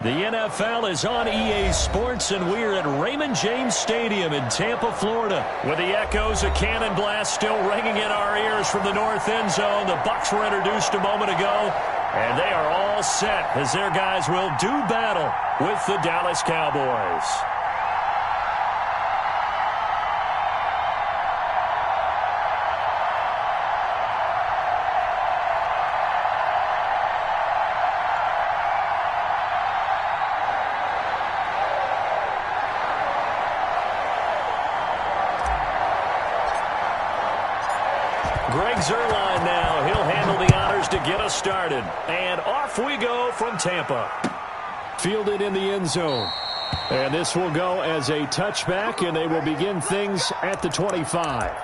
The NFL is on EA Sports, and we're at Raymond James Stadium in Tampa, Florida. With the echoes of cannon blast still ringing in our ears from the north end zone, the Bucs were introduced a moment ago, and they are all set as their guys will do battle with the Dallas Cowboys. Zerline now. He'll handle the honors to get us started. And off we go from Tampa. Fielded in the end zone. And this will go as a touchback, and they will begin things at the 25.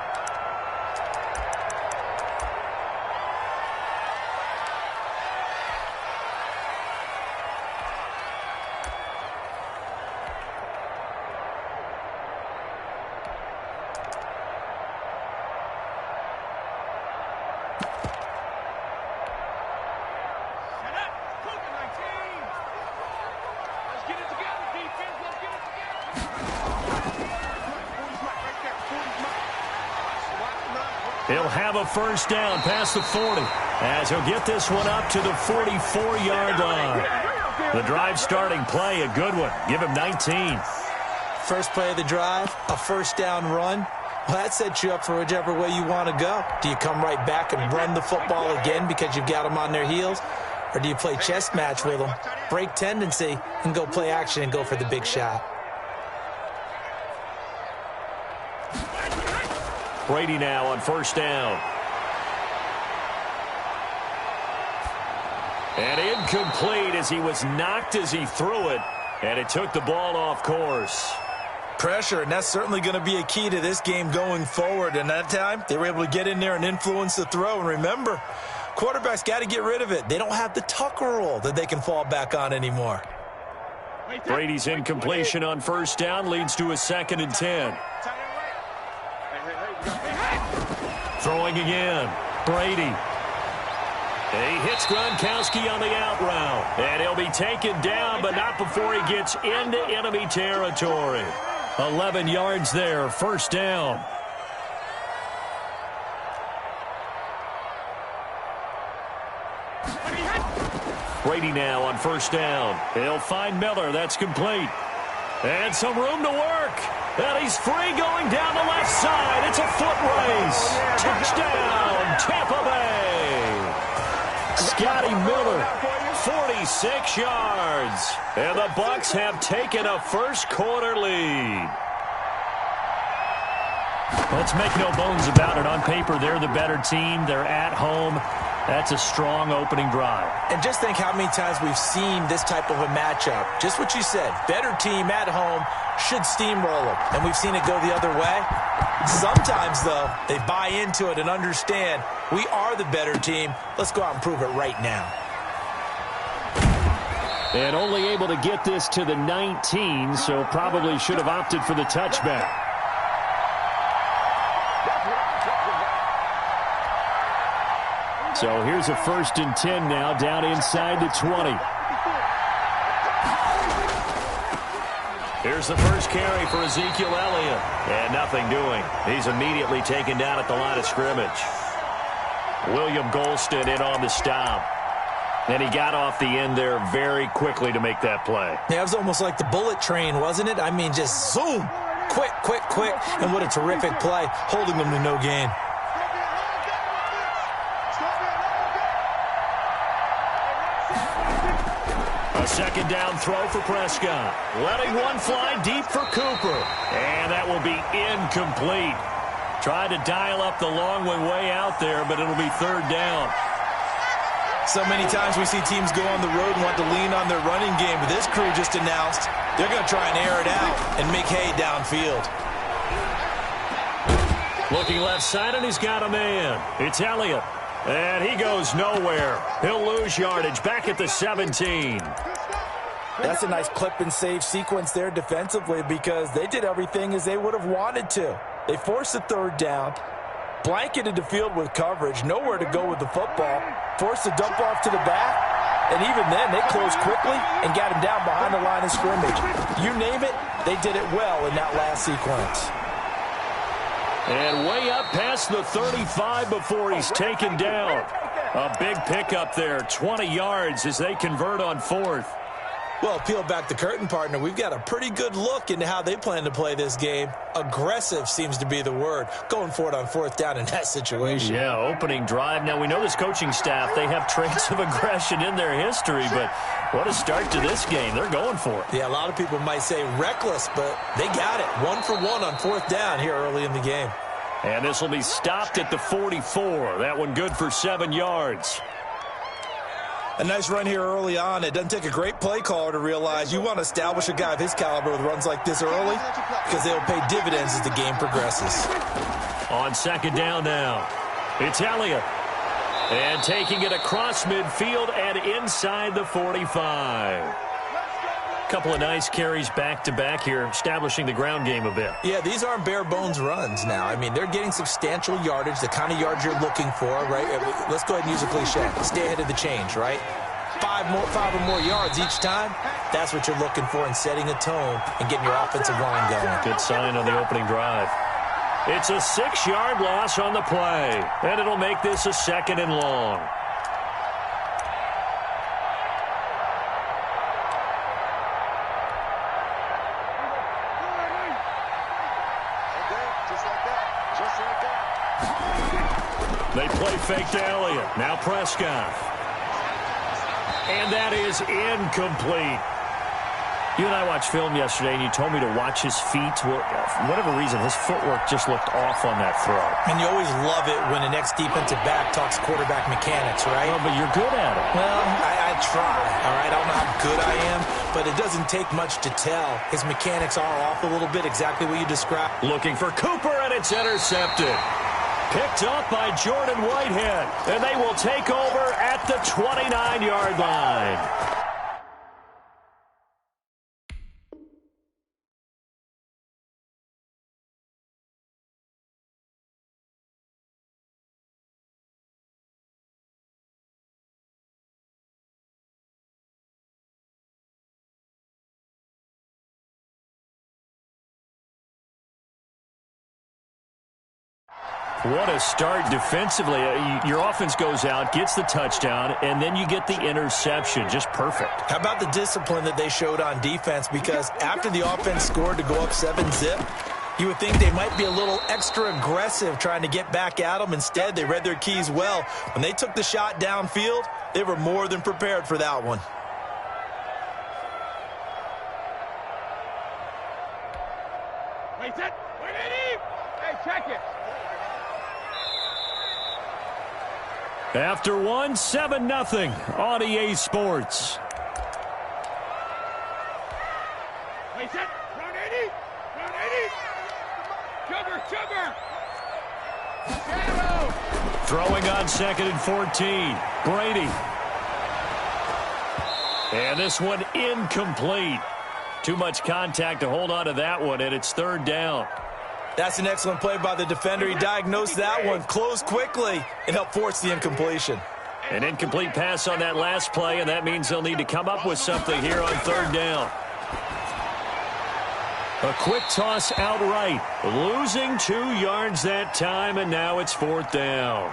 He'll have a first down past the 40 as he'll get this one up to the 44-yard line. The drive starting play, a good one. Give him 19. First play of the drive, a first down run. Well, that sets you up for whichever way you want to go. Do you come right back and run the football again because you've got them on their heels? Or do you play chess match with them, break tendency, and go play action and go for the big shot? Brady now on first down. And incomplete as he was knocked as he threw it. And it took the ball off course. Pressure, and that's certainly going to be a key to this game going forward. And that time, they were able to get in there and influence the throw. And remember, quarterbacks got to get rid of it. They don't have the Tucker rule that they can fall back on anymore. Brady's incompletion on first down leads to a 2nd and 10. Throwing again. Brady. He hits Gronkowski on the out route. And he'll be taken down, but not before he gets into enemy territory. 11 yards there, first down. Brady now on first down. He'll find Miller. That's complete. And some room to work. And he's free going down the left side. It's a foot race. Touchdown, Tampa Bay. Scotty Miller, 46 yards. And the Bucs have taken a first-quarter lead. Let's make no bones about it. On paper, they're the better team. They're at home. That's a strong opening drive. And just think how many times we've seen this type of a matchup. Just what you said, better team at home should steamroll them. And we've seen it go the other way. Sometimes, though, they buy into it and understand we are the better team. Let's go out and prove it right now. And only able to get this to the 19, so probably should have opted for the touchback. So here's a 1st and 10 now, down inside the 20. Here's the first carry for Ezekiel Elliott. And nothing doing. He's immediately taken down at the line of scrimmage. William Golston in on the stop. And he got off the end there very quickly to make that play. Yeah, it was almost like the bullet train, wasn't it? I mean, just zoom. Quick, quick, quick. And what a terrific play, holding them to no gain. Second down throw for Prescott. Letting one fly deep for Cooper. And that will be incomplete. Tried to dial up the long way out there, but it'll be 3rd down. So many times we see teams go on the road and want to lean on their running game, but this crew just announced they're going to try and air it out and make hay downfield. Looking left side, and he's got a man. It's Elliott. And he goes nowhere. He'll lose yardage back at the 17. That's a nice clip and save sequence there defensively because they did everything as they would have wanted to. They forced the 3rd down, blanketed the field with coverage, nowhere to go with the football, forced the dump off to the back, And even then, they closed quickly and got him down behind the line of scrimmage. You name it, they did it well in that last sequence. And way up past the 35 before he's taken down. A big pickup there, 20 yards as they convert on fourth. Well, peel back the curtain, partner. We've got a pretty good look into how they plan to play this game. Aggressive seems to be the word, going for it on fourth down in that situation. Yeah, opening drive. Now, we know this coaching staff, they have traits of aggression in their history, but what a start to this game. They're going for it. Yeah, a lot of people might say reckless, but they got it. 1 for 1 on fourth down here early in the game. And this will be stopped at the 44. That one good for 7 yards. A nice run here early on. It doesn't take a great play caller to realize you want to establish a guy of his caliber with runs like this early because they'll pay dividends as the game progresses. On second down now, it's Elliott. And taking it across midfield and inside the 45. Couple of nice carries back-to-back here, establishing the ground game a bit. Yeah, these aren't bare-bones runs now. I mean, they're getting substantial yardage, the kind of yards you're looking for, right? Let's go ahead and use a cliche. Stay ahead of the change, right? 5 or more yards each time. That's what you're looking for in setting a tone and getting your offensive line going. Good sign on the opening drive. It's a 6-yard loss on the play, and it'll make this a 2nd and long. They play fake to Elliott. Now Prescott. And that is incomplete. You and I watched film yesterday, and you told me to watch his feet. Well, for whatever reason, his footwork just looked off on that throw. And you always love it when the next defensive back talks quarterback mechanics, right? Well, but you're good at it. Well, I try, all right? I don't know how good I am, but it doesn't take much to tell. His mechanics are off a little bit, exactly what you described. Looking for Cooper, and it's intercepted. Picked up by Jordan Whitehead, and they will take over at the 29-yard line. What a start defensively. Your offense goes out, gets the touchdown, and then you get the interception. Just perfect. How about the discipline that they showed on defense? Because after the offense scored to go up 7-zip, you would think they might be a little extra aggressive trying to get back at them. Instead, they read their keys well. When they took the shot downfield, they were more than prepared for that one. Wait, set. Wait, hey, check it. After one, 7-0 on EA Sports. Wait, set. Run 80. Run 80. Sugar. Shadow. Throwing on 2nd and 14. Brady. And this one incomplete. Too much contact to hold on to that one, and it's 3rd down. That's an excellent play by the defender. He diagnosed that one, closed quickly, and helped force the incompletion. An incomplete pass on that last play, and that means they'll need to come up with something here on 3rd down. A quick toss outright, losing 2 yards that time, and now it's 4th down.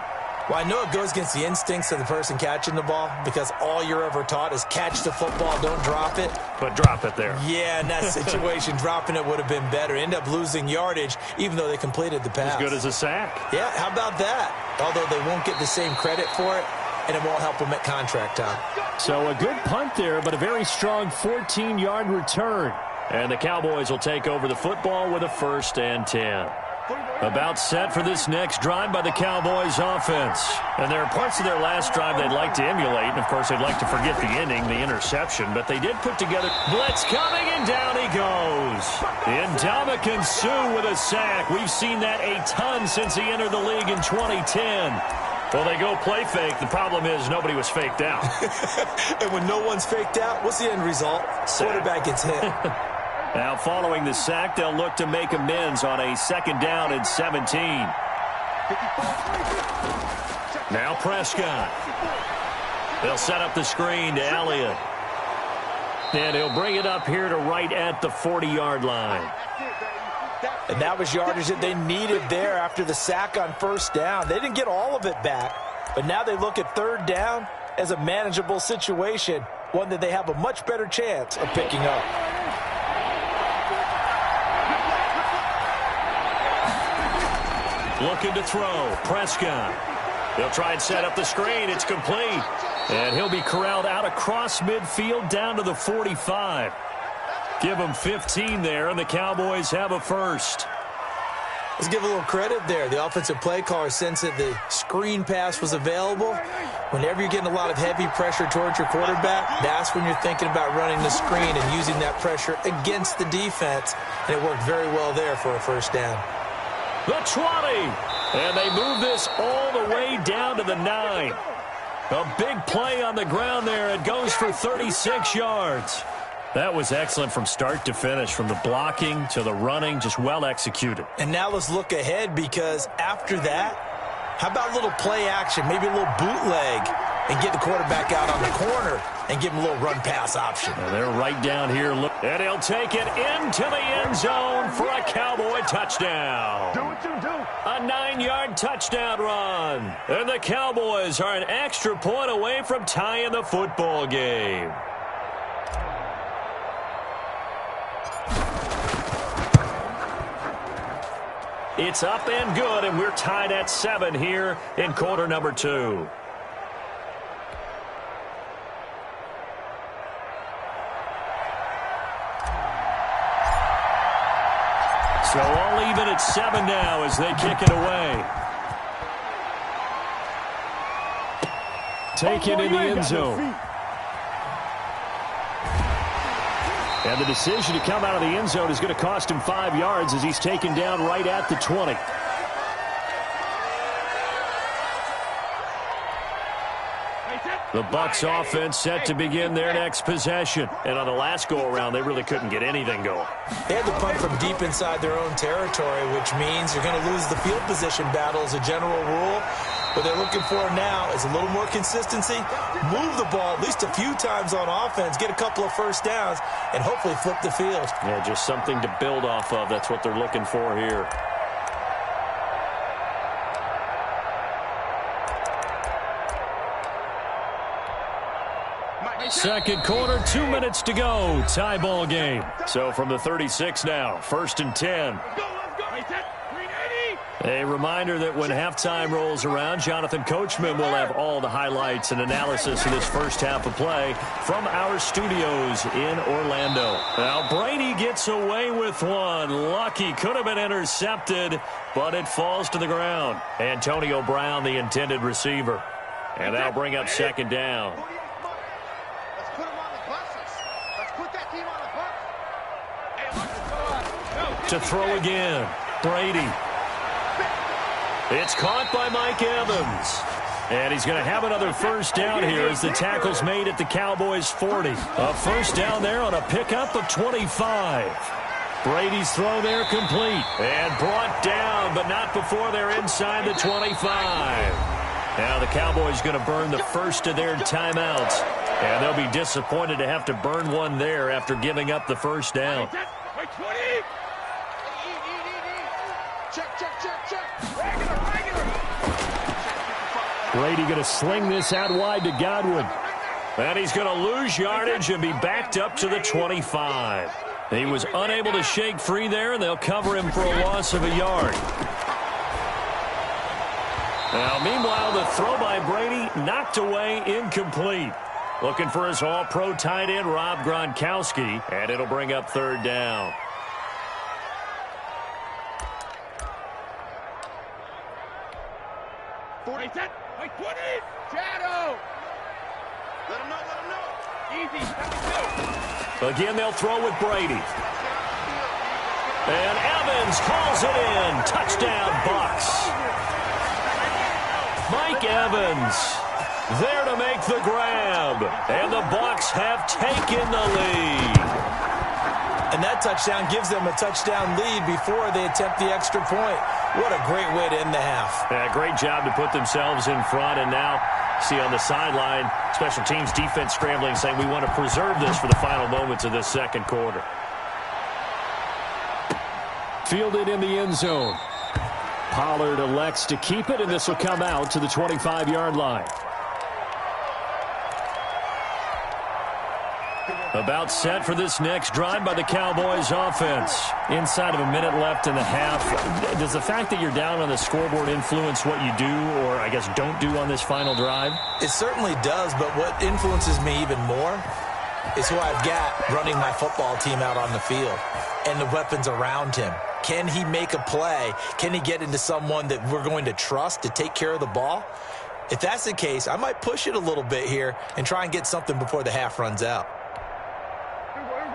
Well, I know it goes against the instincts of the person catching the ball because all you're ever taught is catch the football, don't drop it. But drop it there. Yeah, in that situation, dropping it would have been better. End up losing yardage, even though they completed the pass. As good as a sack. Yeah, how about that? Although they won't get the same credit for it, and it won't help them at contract time. So a good punt there, but a very strong 14-yard return. And the Cowboys will take over the football with a 1st and 10. About set for this next drive by the Cowboys offense. And there are parts of their last drive they'd like to emulate. And, of course, they'd like to forget the ending, the interception. But they did put together blitz coming, and down he goes. Ndamukong Suh with a sack. We've seen that a ton since he entered the league in 2010. Well, they go play fake. The problem is nobody was faked out. And when no one's faked out, what's the end result? Quarterback gets hit. Now, following the sack, they'll look to make amends on a 2nd down and 17. Now Prescott. They'll set up the screen to Elliott. And he'll bring it up here to right at the 40-yard line. And that was yardage that they needed there after the sack on first down. They didn't get all of it back, but now they look at third down as a manageable situation, one that they have a much better chance of picking up. Looking to throw, Prescott. He'll try and set up the screen. It's complete. And he'll be corralled out across midfield down to the 45. Give him 15 there, and the Cowboys have a first. Let's give a little credit there. The offensive play caller sensed that the screen pass was available. Whenever you're getting a lot of heavy pressure towards your quarterback, that's when you're thinking about running the screen and using that pressure against the defense. And it worked very well there for a first down. The 20. And they move this all the way down to the 9. A big play on the ground there. It goes for 36 yards. That was excellent from start to finish, from the blocking to the running, just well executed. And now let's look ahead, because after that, how about a little play action, maybe a little bootleg, and get the quarterback out on the corner and give him a little run-pass option. And they're right down here. And he'll take it into the end zone for a Cowboy touchdown. Do what you do. A 9-yard touchdown run. And the Cowboys are an extra point away from tying the football game. It's up and good, and we're tied at 7 here in quarter number 2. So all even at 7 now as they kick it away. Taken in the end zone. And the decision to come out of the end zone is going to cost him 5 yards as he's taken down right at the 20. The Bucs offense set to begin their next possession. And on the last go-around, they really couldn't get anything going. They had to punt from deep inside their own territory, which means you're going to lose the field position battle as a general rule. What they're looking for now is a little more consistency, move the ball at least a few times on offense, get a couple of first downs, and hopefully flip the field. Yeah, just something to build off of. That's what they're looking for here. Second quarter, 2 minutes to go. Tie ball game. So from the 36 now, 1st and 10. A reminder that when halftime rolls around, Jonathan Coachman will have all the highlights and analysis of this first half of play from our studios in Orlando. Now, Brady gets away with one. Lucky, could have been intercepted, but it falls to the ground. Antonio Brown, the intended receiver. And that'll bring up second down. Let's put him on the buses. Let's put that team on the bus. To throw again, Brady. It's caught by Mike Evans. And he's going to have another first down here as the tackle's made at the Cowboys' 40. A first down there on a pickup of 25. Brady's throw there complete. And brought down, but not before they're inside the 25. Now the Cowboys going to burn the first of their timeouts. And they'll be disappointed to have to burn one there after giving up the first down. Brady going to sling this out wide to Godwin. And he's going to lose yardage and be backed up to the 25. He was unable to shake free there, and they'll cover him for a loss of a yard. Now, meanwhile, the throw by Brady knocked away, incomplete. Looking for his all-pro tight end, Rob Gronkowski, and it'll bring up third down. Shadow! Let him know. Easy. Again, they'll throw with Brady. And Evans calls it in. Touchdown, Bucs. Mike Evans there to make the grab. And the Bucs have taken the lead. And that touchdown gives them a touchdown lead before they attempt the extra point. What a great way to end the half. Yeah, great job to put themselves in front, and now See on the sideline, special teams defense scrambling, saying we want to preserve this for the final moments of this second quarter. Fielded in the end zone. Pollard elects to keep it, and this will come out to the 25-yard line. About set for this next drive by the Cowboys offense. Inside of a minute left in the half. Does the fact that you're down on the scoreboard influence what you do, or I guess don't do on this final drive? It certainly does, but what influences me even more is who I've got running my football team out on the field and the weapons around him. Can he make a play? Can he get into someone that we're going to trust to take care of the ball? If that's the case, I might push it a little bit here and try and get something before the half runs out.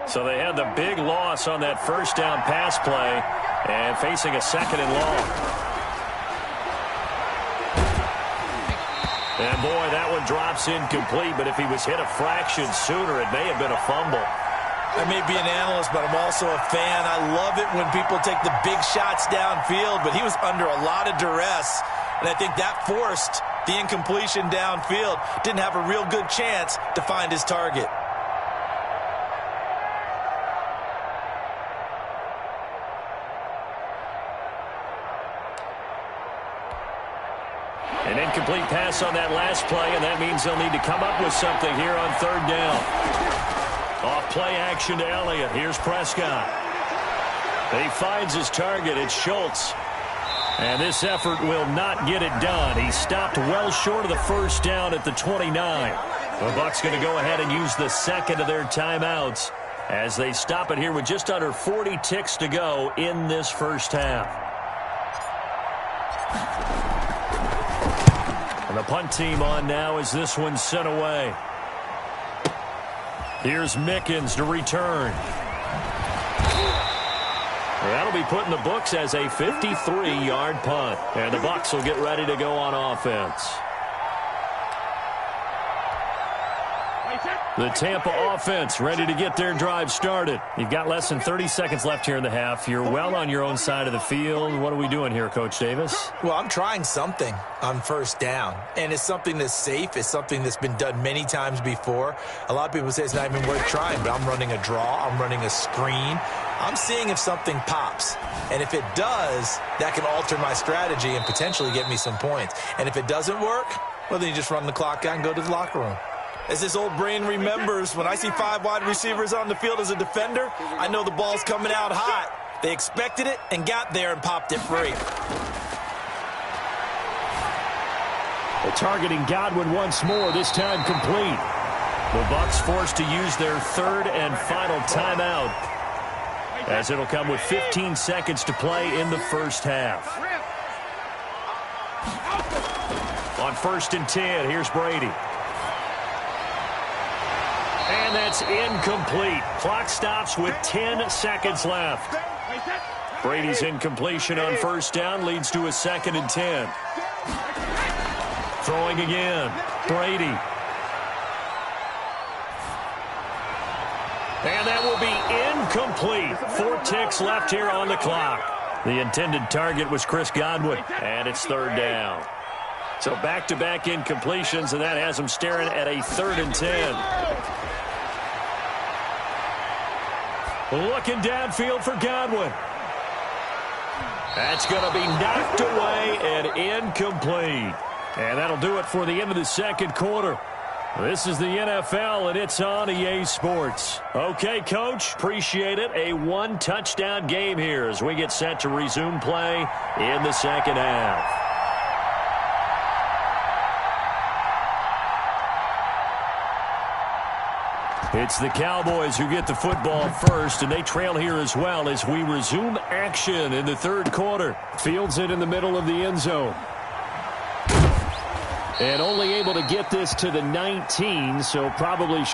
So they had the big loss on that first down pass play and facing a second and long. And boy, that one drops incomplete, but if he was hit a fraction sooner, it may have been a fumble. I may be an analyst, but I'm also a fan. I love it when people take the big shots downfield, but he was under a lot of duress, and I think that forced the incompletion downfield. Didn't have a real good chance to find his target. An incomplete pass on that last play, and that means they'll need to come up with something here on third down. Off play action to Elliott. Here's Prescott. He finds his target. It's Schultz. And this effort will not get it done. He stopped well short of the first down at the 29. The Bucs going to go ahead and use the second of their timeouts as they stop it here with just under 40 ticks to go in this first half. And the punt team on now as this one's sent away. Here's Mickens to return. That'll be put in the books as a 53-yard punt. And the Bucs will get ready to go on offense. The Tampa offense ready to get their drive started. You've got less than 30 seconds left here in the half. You're well on your own side of the field. What are we doing here, Coach Davis? Well, I'm trying something on first down, and it's something that's safe. It's something that's been done many times before. A lot of people say it's not even worth trying, but I'm running a draw. I'm running a screen. I'm seeing if something pops, and if it does, that can alter my strategy and potentially get me some points. And if it doesn't work, well, then you just run the clock out and go to the locker room. As this old brain remembers, when I see 5 wide receivers on the field as a defender, I know the ball's coming out hot. They expected it and got there and popped it free. Well, targeting Godwin once more, this time complete. The Bucs forced to use their third and final timeout, as it'll come with 15 seconds to play in the first half. On 1st and 10, here's Brady. And that's incomplete. Clock stops with 10 seconds left. Brady's incompletion on first down leads to a 2nd and 10. Throwing again. Brady. And that will be incomplete. 4 ticks left here on the clock. The intended target was Chris Godwin, and it's 3rd down. So back-to-back incompletions, and that has him staring at a 3rd and 10. Looking downfield for Godwin. That's going to be knocked away and incomplete. And that'll do it for the end of the second quarter. This is the NFL, and it's on EA Sports. Okay, Coach, appreciate it. A 1-touchdown game here as we get set to resume play in the second half. It's the Cowboys who get the football first, and they trail here as well as we resume action in the third quarter. Fields it in the middle of the end zone. And only able to get this to the 19, so probably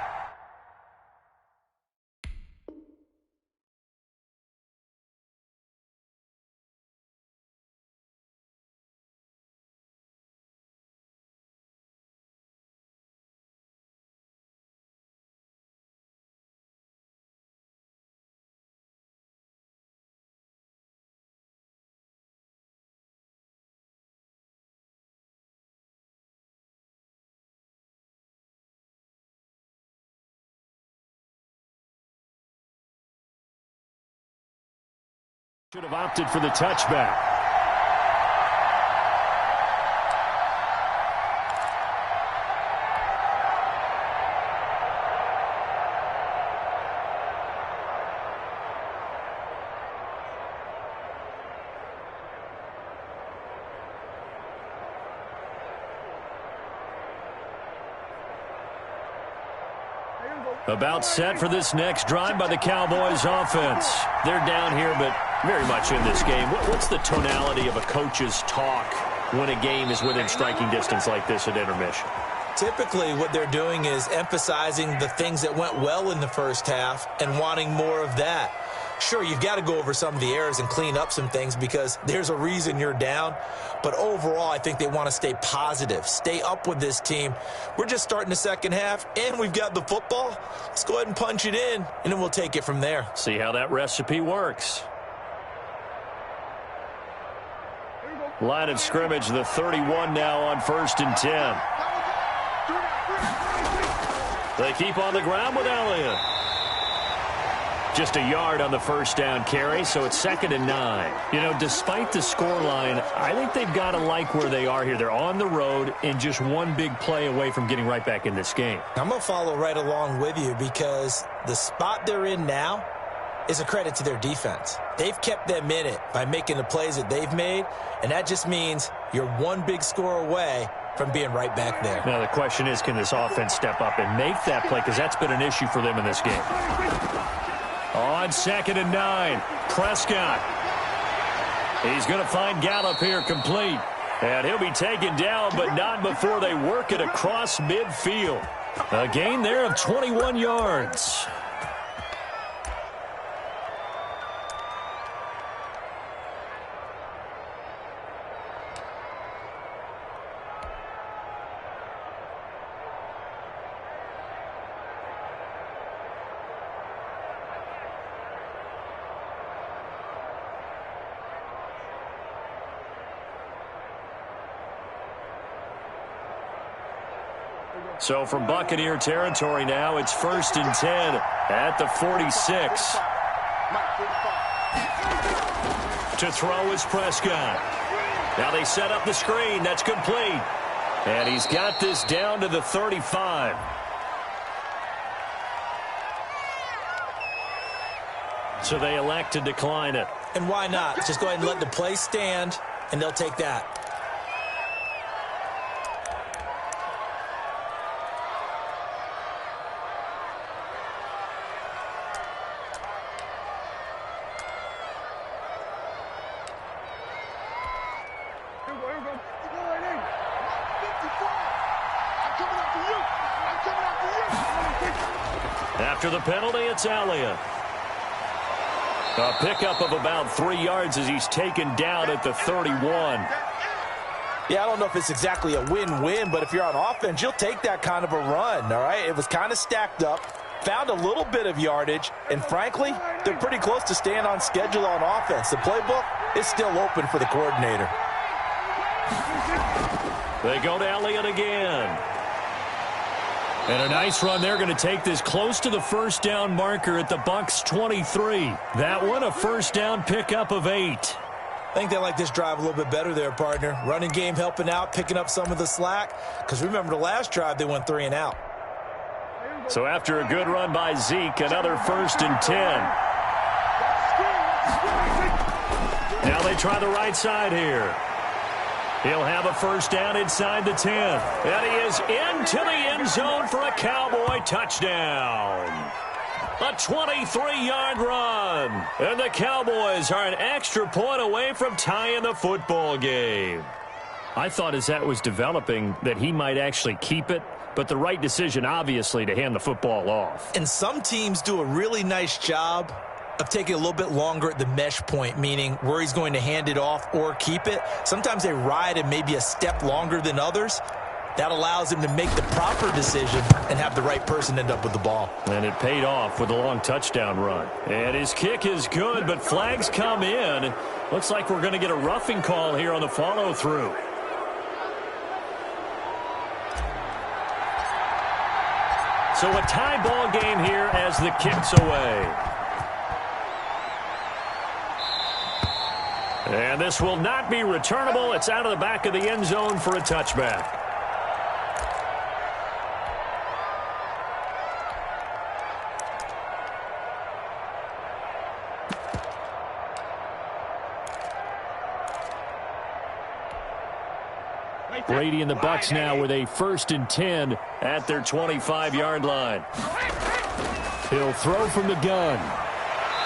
Should have opted for the touchback. About set for this next drive by the Cowboys offense. They're down here, but very much in this game. What's the tonality of a coach's talk when a game is within striking distance like this at intermission? Typically, what they're doing is emphasizing the things that went well in the first half and wanting more of that. Sure, you've got to go over some of the errors and clean up some things because there's a reason you're down. But overall, I think they want to stay positive, stay up with this team. We're just starting the second half, and we've got the football. Let's go ahead and punch it in, and then we'll take it from there. See how that recipe works. Line of scrimmage, the 31 now on 1st and 10. They keep on the ground with Elliott. Just a yard on the first down carry, so it's 2nd and 9. You know, despite the scoreline, I think they've got to like where they are here. They're on the road and just one big play away from getting right back in this game. I'm going to follow right along with you because the spot they're in now is a credit to their defense. They've kept them in it by making the plays that they've made, and that just means you're one big score away from being right back there. Now, the question is, can this offense step up and make that play? Because that's been an issue for them in this game. On 2nd and 9, Prescott. He's going to find Gallup here complete. And he'll be taken down, but not before they work it across midfield. A gain there of 21 yards. So from Buccaneer territory now, it's 1st and 10 at the 46. To throw is Prescott. Now they set up the screen. That's complete. And he's got this down to the 35. So they elect to decline it. And why not? Just go ahead and let the play stand, and they'll take that. After the penalty, it's Elliott. A pickup of about 3 yards as he's taken down at the 31. Yeah, I don't know if it's exactly a win-win, but if you're on offense, you'll take that kind of a run, all right? It was kind of stacked up, found a little bit of yardage, and frankly, they're pretty close to staying on schedule on offense. The playbook is still open for the coordinator. They go to Elliott again. And a nice run. They're going to take this close to the first down marker at the Bucs 23. That one a first down pickup of 8. I think they like this drive a little bit better there, partner. Running game helping out, picking up some of the slack. Because remember, the last drive, they went 3 and out. So after a good run by Zeke, another 1st and 10. Now they try the right side here. He'll have a first down inside the 10. And he is into the end zone for a Cowboy touchdown. A 23-yard run. And the Cowboys are an extra point away from tying the football game. I thought as that was developing that he might actually keep it, but the right decision, obviously, to hand the football off. And some teams do a really nice job of taking a little bit longer at the mesh point, meaning where he's going to hand it off or keep it. Sometimes they ride it maybe a step longer than others. That allows him to make the proper decision and have the right person end up with the ball. And it paid off with a long touchdown run. And his kick is good, but flags come in. Looks like we're going to get a roughing call here on the follow-through. So a tie ball game here as the kick's away. And this will not be returnable. It's out of the back of the end zone for a touchback. Brady and the Bucs now with a 1st and 10 at their 25-yard line. He'll throw from the gun.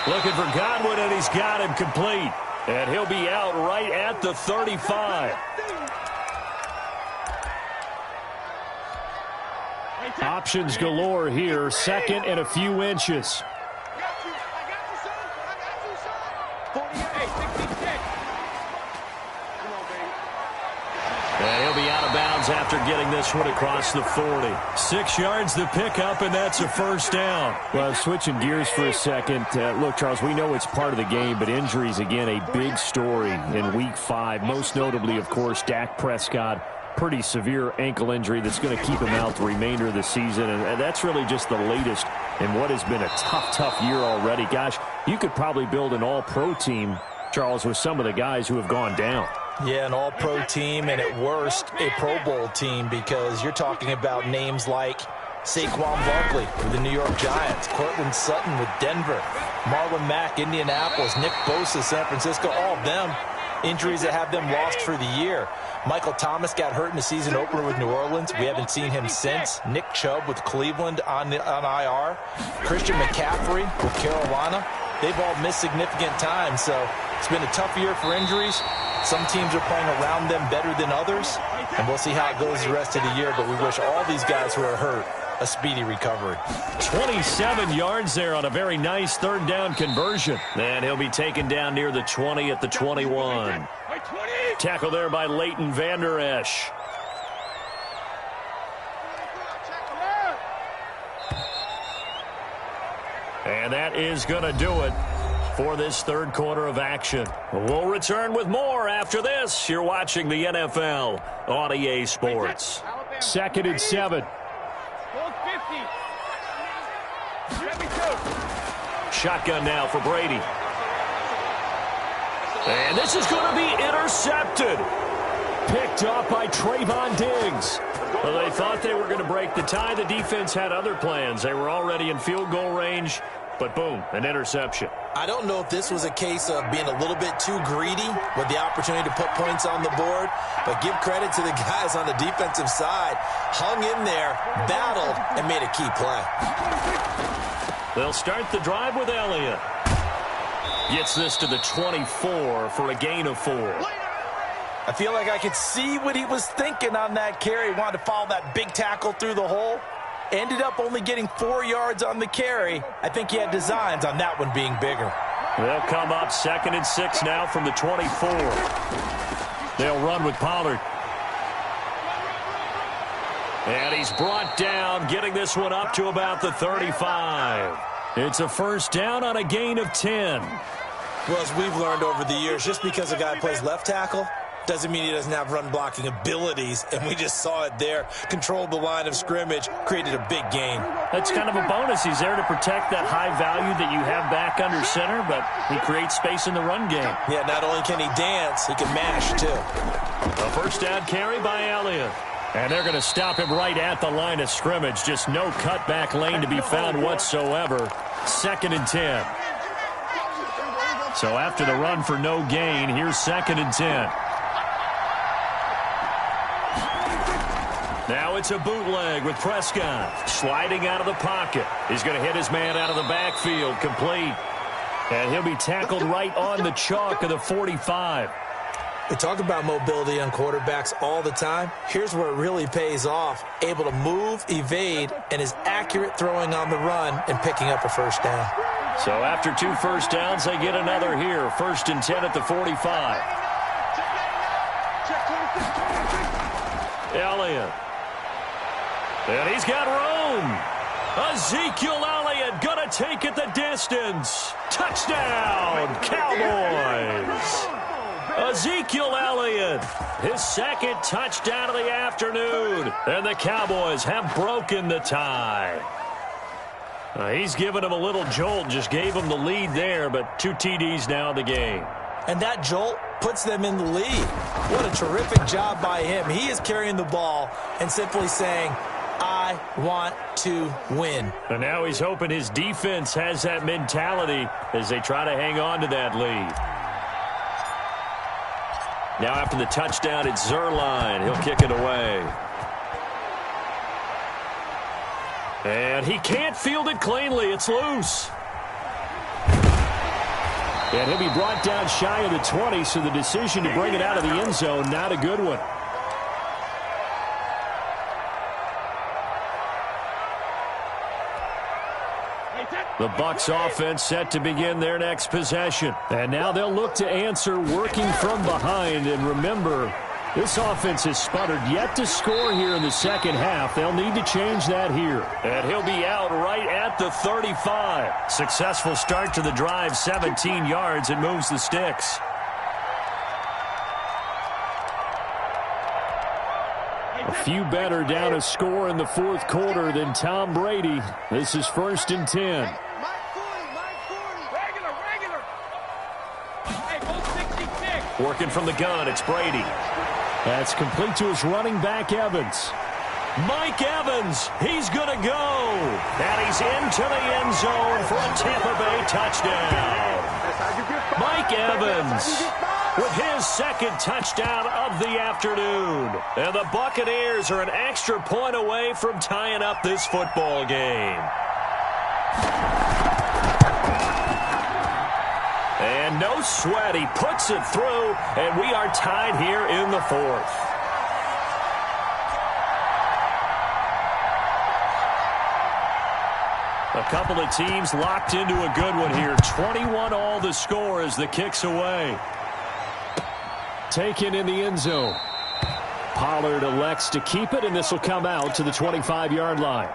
Looking for Godwin, and he's got him complete. And he'll be out right at the 35. Options galore here. 2nd and a few inches. And he'll be out of bounds after getting this one across the 40. 6 yards the pickup, and that's a 1st down. Well, switching gears for a second. Look, Charles, we know it's part of the game, but injuries, again, a big story in Week 5. Most notably, of course, Dak Prescott. Pretty severe ankle injury that's going to keep him out the remainder of the season. And that's really just the latest in what has been a tough year already. Gosh, you could probably build an all-pro team, Charles, with some of the guys who have gone down. Yeah, an all-pro team, and at worst, a Pro Bowl team, because you're talking about names like Saquon Barkley with the New York Giants, Cortland Sutton with Denver, Marlon Mack, Indianapolis, Nick Bosa, San Francisco, all of them injuries that have them lost for the year. Michael Thomas got hurt in the season opener with New Orleans. We haven't seen him since. Nick Chubb with Cleveland on IR. Christian McCaffrey with Carolina. They've all missed significant time, so it's been a tough year for injuries. Some teams are playing around them better than others, and we'll see how it goes the rest of the year, but we wish all these guys who are hurt a speedy recovery. 27 yards there on a very nice 3rd down conversion. And he'll be taken down near the 20 at the 21. Tackle there by Leighton Vander Esch. And that is going to do it for this 3rd quarter of action. We'll return with more after this. You're watching the NFL on EA Sports. 2nd and 7. Shotgun now for Brady. And this is going to be intercepted. Picked off by Trayvon Diggs. Well, they thought they were going to break the tie. The defense had other plans. They were already in field goal range. But boom, an interception. I don't know if this was a case of being a little bit too greedy with the opportunity to put points on the board, but give credit to the guys on the defensive side. Hung in there, battled, and made a key play. They'll start the drive with Elliott. Gets this to the 24 for a gain of 4. I feel like I could see what he was thinking on that carry. He wanted to follow that big tackle through the hole. Ended up only getting 4 yards on the carry. I think he had designs on that one being bigger. They'll come up 2nd and 6 now from the 24. They'll run with Pollard. And he's brought down, getting this one up to about the 35. It's a 1st down on a gain of 10. Well, as we've learned over the years, just because a guy plays left tackle doesn't mean he doesn't have run-blocking abilities, and we just saw it there. Controlled the line of scrimmage, created a big gain. That's kind of a bonus. He's there to protect that high value that you have back under center, but he creates space in the run game. Yeah, not only can he dance, he can mash, too. A 1st down carry by Elliott. And they're going to stop him right at the line of scrimmage. Just no cutback lane to be found whatsoever. 2nd and 10. So after the run for no gain, here's 2nd and 10. Now it's a bootleg with Prescott sliding out of the pocket. He's going to hit his man out of the backfield, complete. And he'll be tackled right on the chalk of the 45. We talk about mobility on quarterbacks all the time. Here's where it really pays off. Able to move, evade, and is accurate throwing on the run and picking up a 1st down. So after 2 1st downs, they get another here. 1st and 10 at the 45. Elliott. And he's got room. Ezekiel Elliott going to take it the distance. Touchdown, Cowboys. Ezekiel Elliott, his 2nd touchdown of the afternoon. And the Cowboys have broken the tie. He's given him a little jolt, just gave him the lead there, but 2 TDs now in the game. and that jolt puts them in the lead. What a terrific job by him. He is carrying the ball and simply saying, I want to win. And now he's hoping his defense has that mentality as they try to hang on to that lead. Now after the touchdown, it's Zuerlein. He'll kick it away. And he can't field it cleanly. It's loose. And he'll be brought down shy of the 20, so the decision to bring it out of the end zone, not a good one. The Bucs offense set to begin their next possession. And now they'll look to answer working from behind. And remember, this offense has sputtered yet to score here in the second half. They'll need to change that here. And he'll be out right at the 35. Successful start to the drive, 17 yards, and moves the sticks. A few better down a score in the fourth quarter than Tom Brady. This is 1st and 10. Working from the gun, it's Brady. That's complete to his running back, Evans. Mike Evans, he's going to go. And he's into the end zone for a Tampa Bay touchdown. Mike Evans with his second touchdown of the afternoon. And the Buccaneers are an extra point away from tying up this football game. And no sweat, he puts it through, and we are tied here in the fourth. A couple of teams locked into a good one here. 21 all the score as the kick's away. Taken in the end zone. Pollard elects to keep it, and this will come out to the 25-yard line.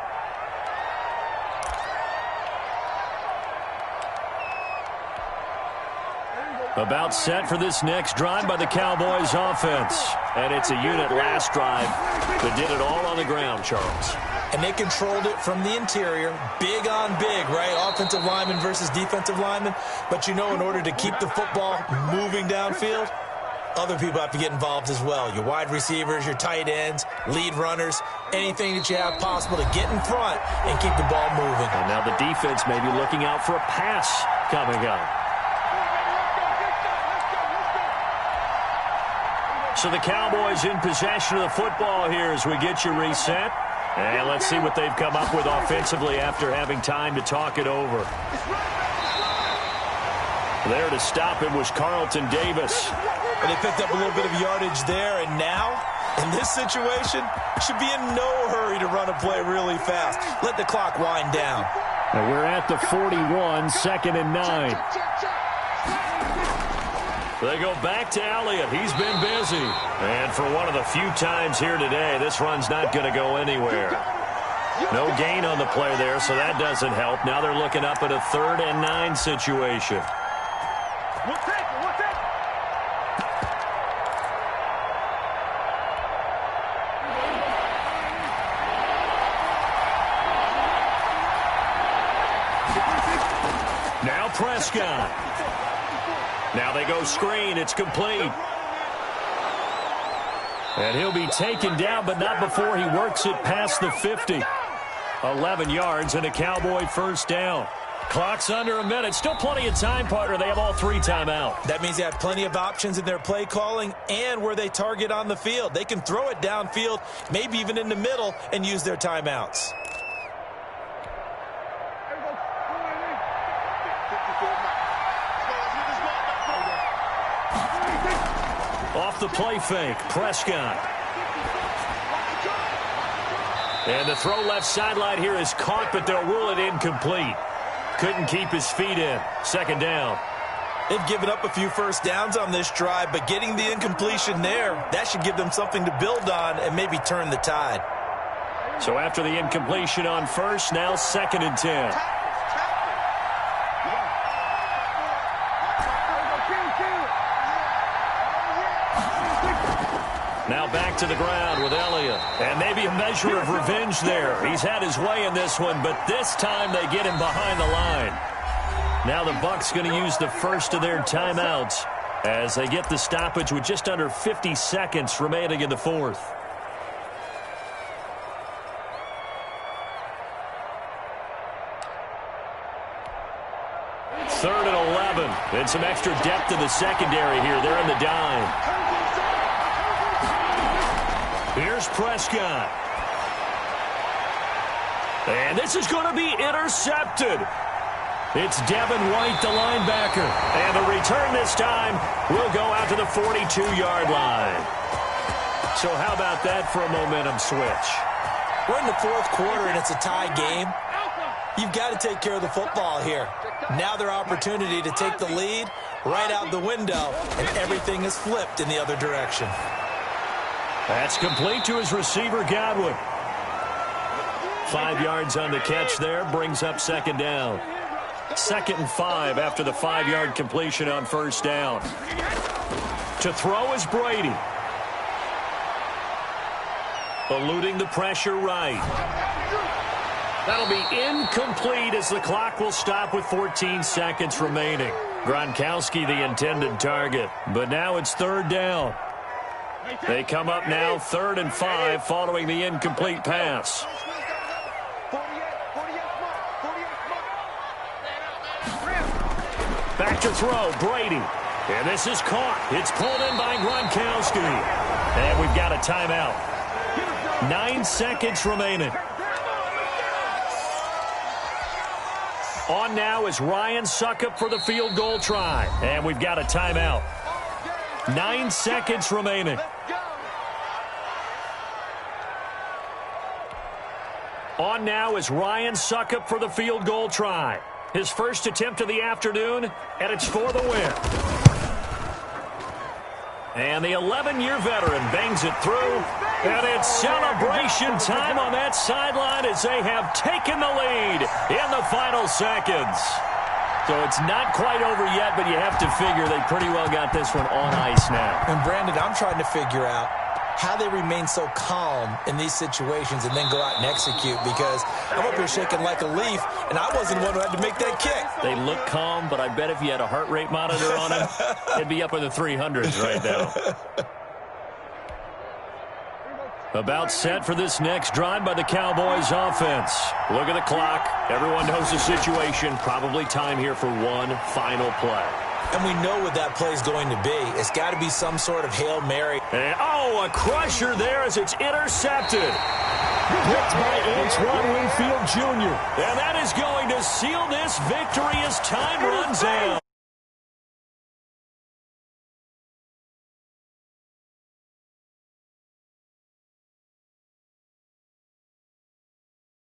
About set for this next drive by the Cowboys offense. And it's a unit last drive that did it all on the ground, Charles. And they controlled it from the interior, big on big, right? Offensive lineman versus defensive lineman. But you know, in order to keep the football moving downfield, other people have to get involved as well. Your wide receivers, your tight ends, lead runners, anything that you have possible to get in front and keep the ball moving. And now the defense may be looking out for a pass coming up. So the Cowboys in possession of the football here as we get you reset. And let's see what they've come up with offensively after having time to talk it over. There to stop him was Carlton Davis. And they picked up a little bit of yardage there. And now, in this situation, should be in no hurry to run a play really fast. Let the clock wind down. And we're at the 41, 2nd and 9. They go back to Elliott. He's been busy. And for one of the few times here today, this run's not going to go anywhere. No gain on the play there, so that doesn't help. Now they're looking up at a 3rd and 9 situation. Now Prescott. Now they go screen. It's complete. And he'll be taken down, but not before he works it past the 50. 11 yards and a Cowboy first down. Clock's under a minute. Still plenty of time, partner. They have all 3 timeouts. That means they have plenty of options in their play calling and where they target on the field. They can throw it downfield, maybe even in the middle, and use their timeouts. Off the play fake, Prescott. And the throw left sideline here is caught, but they'll rule it incomplete. Couldn't keep his feet in. 2nd down. They've given up a few first downs on this drive, but getting the incompletion there, that should give them something to build on and maybe turn the tide. So after the incompletion on first, now 2nd and 10. Now back to the ground with Elliott. And maybe a measure of revenge there. He's had his way in this one, but this time they get him behind the line. Now the Bucs going to use the first of their timeouts as they get the stoppage with just under 50 seconds remaining in the fourth. Third and 11. And some extra depth in the secondary here. They're in the dime. Here's Prescott. And this is going to be intercepted. It's Devin White, the linebacker. And the return this time will go out to the 42-yard line. So how about that for a momentum switch? We're in the fourth quarter, and it's a tie game. You've got to take care of the football here. Now their opportunity to take the lead right out the window, and everything is flipped in the other direction. That's complete to his receiver, Godwin. 5 yards on the catch there, brings up second down. 2nd and 5 after the 5-yard completion on first down. To throw is Brady. Eluding the pressure right. That'll be incomplete as the clock will stop with 14 seconds remaining. Gronkowski the intended target, but now it's third down. They come up now 3rd and 5 following the incomplete pass. Back to throw, Brady. And this is caught. It's pulled in by Gronkowski. And we've got a timeout. 9 seconds remaining. On now is Ryan Suckup for the field goal try. And we've got a timeout. 9 seconds remaining. On now is Ryan Suckup for the field goal try. His first attempt of the afternoon, and it's for the win. And the 11-year veteran bangs it through. And it's celebration time on that sideline as they have taken the lead in the final seconds. So it's not quite over yet, but you have to figure they pretty well got this one on ice now. And Brandon, I'm trying to figure out how they remain so calm in these situations and then go out and execute, because I'm up here shaking like a leaf, and I wasn't the one who had to make that kick. They look calm, but I bet if you had a heart rate monitor on him, it'd be up in the 300s right now. About set for this next drive by the Cowboys offense. Look at the clock. Everyone knows the situation. Probably time here for one final play. And we know what that play is going to be. It's got to be some sort of Hail Mary. And, a crusher there as it's intercepted. Picked by Antoine Winfield Jr. And that is going to seal this victory as time runs out.